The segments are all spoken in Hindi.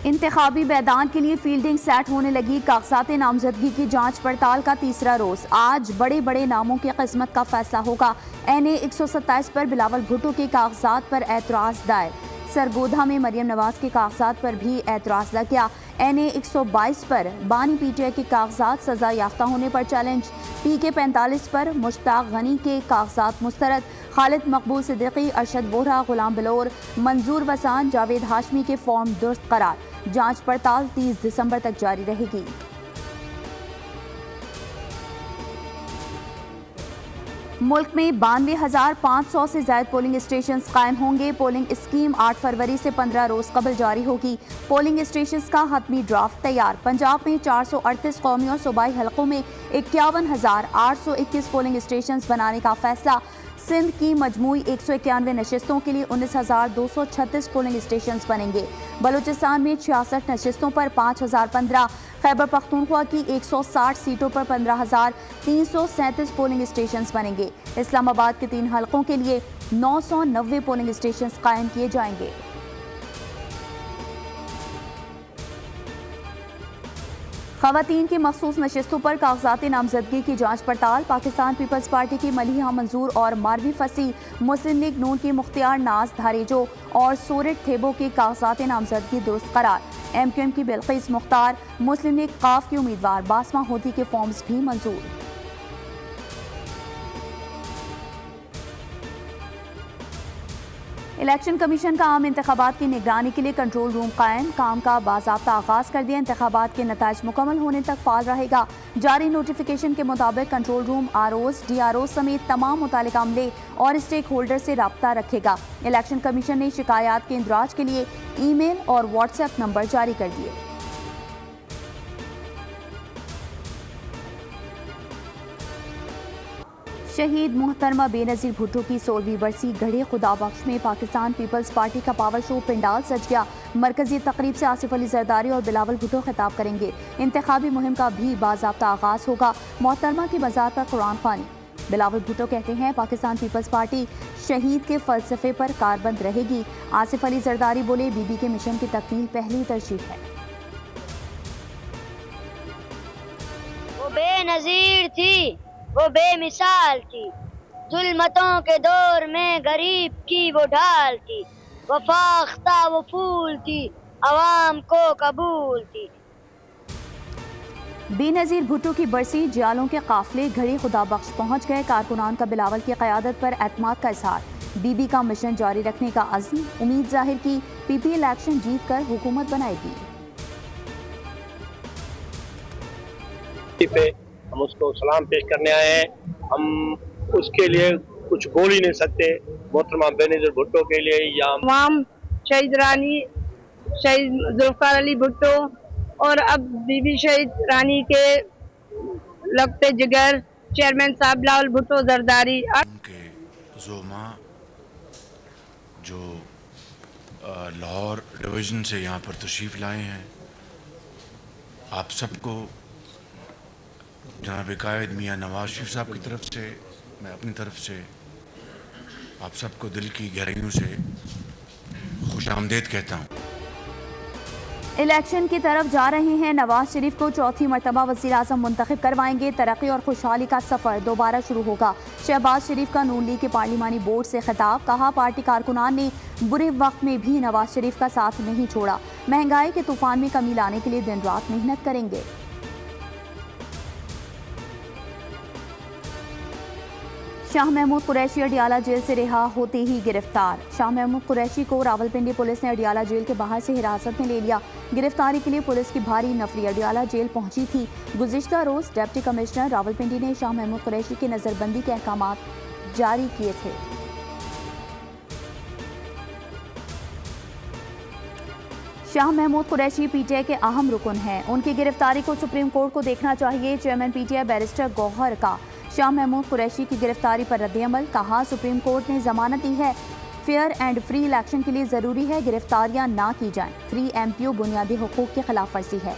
इंतखाबी मैदान के लिए फील्डिंग सेट होने लगी। कागजात नामजदगी की जांच पड़ताल का तीसरा रोज। आज बड़े बड़े नामों की किस्मत का फैसला होगा। NA 127 पर बिलावल भुट्टो के कागजात पर एतराज दायर। सरगोधा में मरियम नवाज के कागजात पर भी एतराज लग गया। NA 122 पर बानी PTI के कागजात सजा याफ्ता होने पर चैलेंज। PK 45 पर मुश्ताक गनी के कागजात मुस्तरद। खालिद मकबूल सिद्दीकी, अरशद वोहरा, गुलाम बिलोर, मंजूर वसान, जावेद हाशमी के फॉर्म दुरुस्त करार। जांच पड़ताल 30 दिसंबर तक जारी रहेगी। मुल्क में 92,500 से ज्यादा पोलिंग स्टेशन कायम होंगे। पोलिंग स्कीम 8 फरवरी से 15 रोज कबल जारी होगी। पोलिंग स्टेशन का हतमी ड्राफ्ट तैयार। पंजाब में 438 कौमी और सूबाई हलकों में 51,821 पोलिंग स्टेशन बनाने का फैसला। सिंध की मजमूई 191 नशिस्तों के लिए 19,236 पोलिंग स्टेशन बनेंगे। बलूचिस्तान में 66 नशिस्तों पर 5,015। खैबर पख्तूनख्वा की 160 सीटों पर 15,337 पोलिंग स्टेशन बनेंगे। इस्लामाबाद के 3 हलकों के लिए 990 पोलिंग स्टेशन कायम किए जाएंगे। खवातीन की मखसूस नशिस्तों पर कागजात नामजदगी की जांच पड़ताल। पाकिस्तान पीपल्स पार्टी की मलिहा मंजूर और मारवी फसी, मुस्लिम लीग नून की मुख्तियार नाज धारेजो और सोरेट थेबो के कागजात नामजदगी दुरुस्त करार। MQM की बिल्किस मुख्तार, मुस्लिम लीग काफ की उम्मीदवार बासमा होती के फॉर्म्स भी मंजूर। इलेक्शन कमीशन का आम इंतखाबात की निगरानी के लिए कंट्रोल रूम कायम। काम का बाज़ाब्ता आगाज कर दिया। इंतखाबात के नताइज मुकम्मल होने तक फाल रहेगा। जारी नोटिफिकेशन के मुताबिक कंट्रोल रूम ROs, DROs समेत तमाम मुतालिका अमले और स्टेक होल्डर से रब्ता रखेगा। इलेक्शन कमीशन ने शिकायत के इंदराज के लिए ईमेल और व्हाट्सएप नंबर जारी कर दिए। शहीद मोहतरमा बेनज़ीर भुट्टो की 16वीं बरसी गढ़े खुदाबख्श में पाकिस्तान पीपल्स पार्टी का पावर शो पिंडाल सज गया। मरकजी तकरीब से आसिफ अली जरदारी और बिलावल भुट्टो खिताब करेंगे। इंतखाबी मुहिम का भी बाज़ाब्ता आगाज होगा। मोहतरमा की मज़ार पर कुरान ख़वानी। बिलावल भुट्टो कहते हैं पाकिस्तान पीपल्स पार्टी शहीद के फलसफे पर कारबंद रहेगी। आसिफ अली जरदारी बोले बीबी के मिशन की तकमील पहली तरजीह है। वो बेनज़ीर थी, वो बेमिसाल थी, जुल्मतों के दौर में गरीब की वो ढाल थी। वो फाख्ता वो फूल थी, अवाम को कबूल थी। बेनज़ीर भुट्टो की बरसी, जियालों के काफिले घड़ी खुदाबख्श पहुंच गए। कारकुनान का बिलावल की क़यादत पर एतमाद का इजहार। बीबी का मिशन जारी रखने का अज़्म। उम्मीद जाहिर की PP इलेक्शन जीत कर हुकूमत बनाएगी। हम उसको सलाम पेश करने आए हैं। हम उसके लिए कुछ बोल ही नहीं सकते। मोहतरमा बेनज़ीर भुट्टो के लिए या तमाम शहीद रानी, शहीद जुल्फ़िकार अली भुट्टो और अब बीबी शहीद रानी के लगते जिगर चेयरमैन साहब बिलावल भुट्टो जरदारी उनके ज़ोमा जो लाहौर डिवीज़न से यहाँ पर तशरीफ़ लाए हैं, आप सबको जनाब कायद मियाँ नवाज शरीफ साहब की तरफ से, मैं अपनी तरफ से आप सबको दिल की गहराइयों से खुशामदीद कहता हूँ। इलेक्शन की तरफ जा रहे हैं। नवाज शरीफ को चौथी मरतबा वज़ीर आज़म मुंतखब करवाएंगे। तरक्की और खुशहाली का सफ़र दोबारा शुरू होगा। शहबाज शरीफ का नून लीग के पार्लिमानी बोर्ड से खिताब। कहा पार्टी कारकुनान ने बुरे वक्त में भी नवाज शरीफ का साथ नहीं छोड़ा। महंगाई के तूफान में कमी लाने के लिए दिन रात मेहनत करेंगे। शाह महमूद कुरैशी अडियाला जेल से रिहा होते ही गिरफ्तार। शाह महमूद कुरैशी को रावलपिंडी पुलिस ने अडियाला जेल के बाहर से हिरासत में ले लिया। गिरफ्तारी के लिए पुलिस की भारी नफरी अडियाला जेल पहुंची थी। गुज़िश्ता रोज डिप्टी कमिश्नर रावलपिंडी ने शाह महमूद कुरैशी के नज़रबंदी के अहकाम जारी किए थे। शाह महमूद कुरैशी PTI के अहम रुकन हैं। उनकी गिरफ्तारी को सुप्रीम कोर्ट को देखना चाहिए। चेयरमैन PTI बैरिस्टर गौहर का शाह महमूद कुरैशी की गिरफ्तारी पर रद्द-ए-अमल। कहा सुप्रीम कोर्ट ने जमानत दी है। फेयर एंड फ्री इलेक्शन के लिए जरूरी है गिरफ्तारियां ना की जाएं। 3 MPO बुनियादी हुकूक की खिलाफ वर्जी है।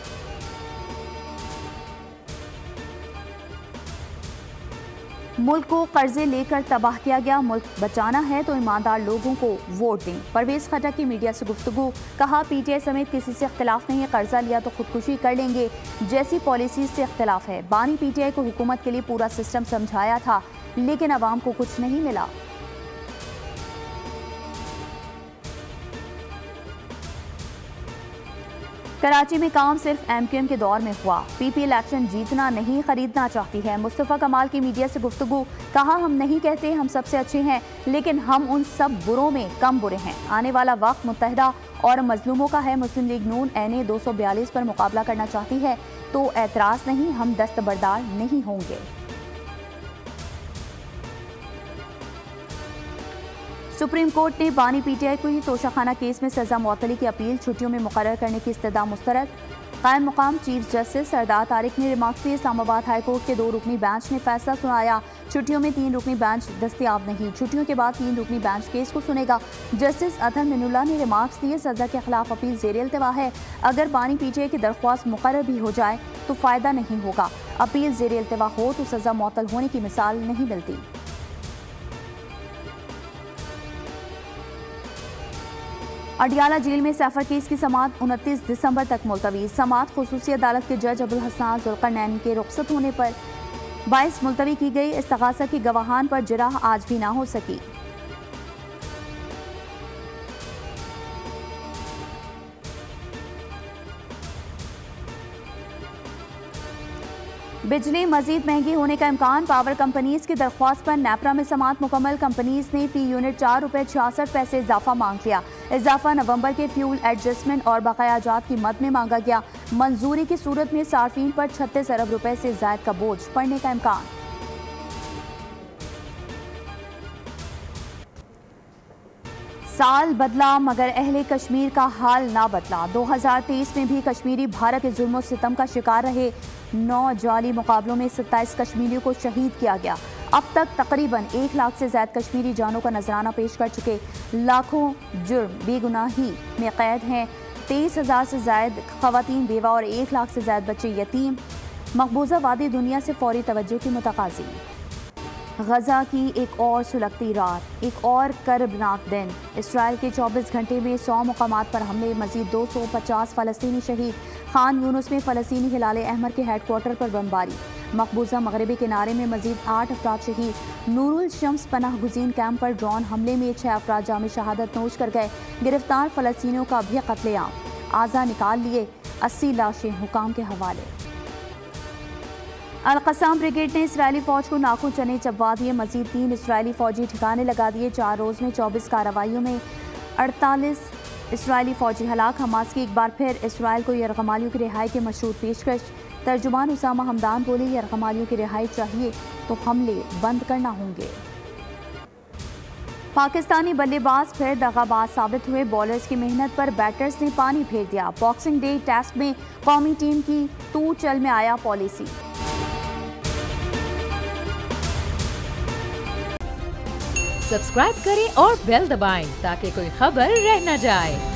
मुल्क को कर्जे लेकर तबाह किया गया, मुल्क बचाना है तो ईमानदार लोगों को वोट दें। परवेज खटक की मीडिया से गुफ्तगू, कहा पीटीआई समेत किसी से इख्तिलाफ नहीं है, कर्जा लिया तो खुदकुशी कर लेंगे जैसी पॉलिसी से इख्तिलाफ है। बानी पीटीआई को हुकूमत के लिए पूरा सिस्टम समझाया था लेकिन अवाम को कुछ नहीं मिला। कराची में काम सिर्फ एमक्यूएम के दौर में हुआ, पीपी इलेक्शन जीतना नहीं खरीदना चाहती है। मुस्तफ़ा कमाल की मीडिया से गुफ्तगू, कहा हम नहीं कहते हम सबसे अच्छे हैं लेकिन हम उन सब बुरों में कम बुरे हैं। आने वाला वक्त मुत्तहिदा और मजलूमों का है। मुस्लिम लीग नून NA 242 पर मुकाबला करना चाहती है तो एतराज़ नहीं, हम दस्तबरदार नहीं होंगे। सुप्रीम कोर्ट ने बानी पीटीआई को ही तोशाखाना केस में सजा मुअत्तली की अपील छुट्टियों में मुकर्रर करने की इस्तदा मुस्तरद। कायम मुकाम चीफ जस्टिस सरदार तारिक ने रिमार्क्स दिए। इस्लामाबाद हाई कोर्ट के 2 रुकनी बेंच ने फैसला सुनाया, छुट्टियों में 3 रुकनी बेंच दस्तयाब नहीं, छुट्टियों के बाद 3 रुकनी बेंच केस को सुनेगा। जस्टिस अतहर मिनुल्लाह ने रिमार्क्स दिए, सजा के खिलाफ अपील ज़ेर इल्तवा है, अगर बानी पीटीआई की दरख्वास्त मुकर्रर भी हो जाए तो फ़ायदा नहीं होगा, अपील ज़ेर इल्तवा हो तो सजा मुअत्तल होने की मिसाल नहीं मिलती। अडियाला जेल में सैफर केस की समाअत 29 दिसंबर तक मुलतवी। समाअत खुसूसी अदालत के जज अबुल हसन जुल्करनैन के रुखसत होने पर 22 मुलतवी की गई। इस्तगासा की गवाहान पर जिराह आज भी ना हो सकी। बिजली मजीद महंगी होने का इम्कान, पावर कंपनीज की दरख्वास्त पर नेपरा में समाअत मुकम्मल। कंपनीज ने फी यूनिट 4 रुपये 66 पैसे इजाफा मांग लिया। इजाफा नवंबर के फ्यूल एडजस्टमेंट और बकाया जात की मद में मांगा गया। मंजूरी की सूरत में सार्फिन पर 36 अरब रुपए से जायद का बोझ पड़ने का इम्कान। साल बदला मगर अहले कश्मीर का हाल ना बदला। 2023 में भी कश्मीरी भारत के जुल्म सितम का शिकार रहे। 9 जाली मुकाबलों में 27 कश्मीरियों को शहीद किया गया। अब तक तकरीबन 1 लाख से ज्यादा कश्मीरी जानों का नजराना पेश कर चुके। लाखों जुर्म बेगुनाही में कैद हैं। 23,000 से ज्यादा खवातीन बेवा और 1 लाख से ज्यादा बच्चे यतीम। मकबूजा वादी दुनिया से फौरी तवज्जो की मुतकाज़ी। गजा की एक और सुलगती रात, एक और कर्बनाक दिन। इसराइल के 24 घंटे में 100 मुकामात पर हमले, मजीद 250 फ़लस्तीनी शहीद। खान यूनुस में फ़लस्तीनी हिलाल अहमर के हेडक्वार्टर पर बमबारी। मकबूजा मगरबी किनारे में मजीद 8 अफराद शहीद। नूरुल शम्स पनाह गुज़ीन कैंप पर ड्रोन हमले में 6 अफराद जाम शहादत नोश कर गए। गिरफ्तार फ़लस्तीनियों का भी कत्लेआम, आज़ा निकाल लिए। 80 लाशें हुकाम के हवाले। अल-क़स्साम ब्रिगेड ने इसराइली फ़ौज को नाखून चने चबवा दिए। मजीद 3 इसराइली फ़ौजी ठिकाने लगा दिए। 4 रोज़ में 24 कार्रवाइयों में 48 इसराइली फ़ौजी हलाक। हमास की एक बार फिर इसराइल को यरगमालियों की रिहाई के मशरूत पेशकश। तर्जुमान उसामा हमदान बोले, यरगमालियों की रिहाई चाहिए तो हमले बंद करना होंगे। पाकिस्तानी बल्लेबाज फिर दगाबाज साबित हुए। बॉलर्स की मेहनत पर बैटर्स ने पानी फेर दिया। बॉक्सिंग डे टेस्ट में कौमी टीम की तू चल में आया पॉलिसी। सब्सक्राइब करें और बेल दबाएं ताकि कोई खबर रह न जाए।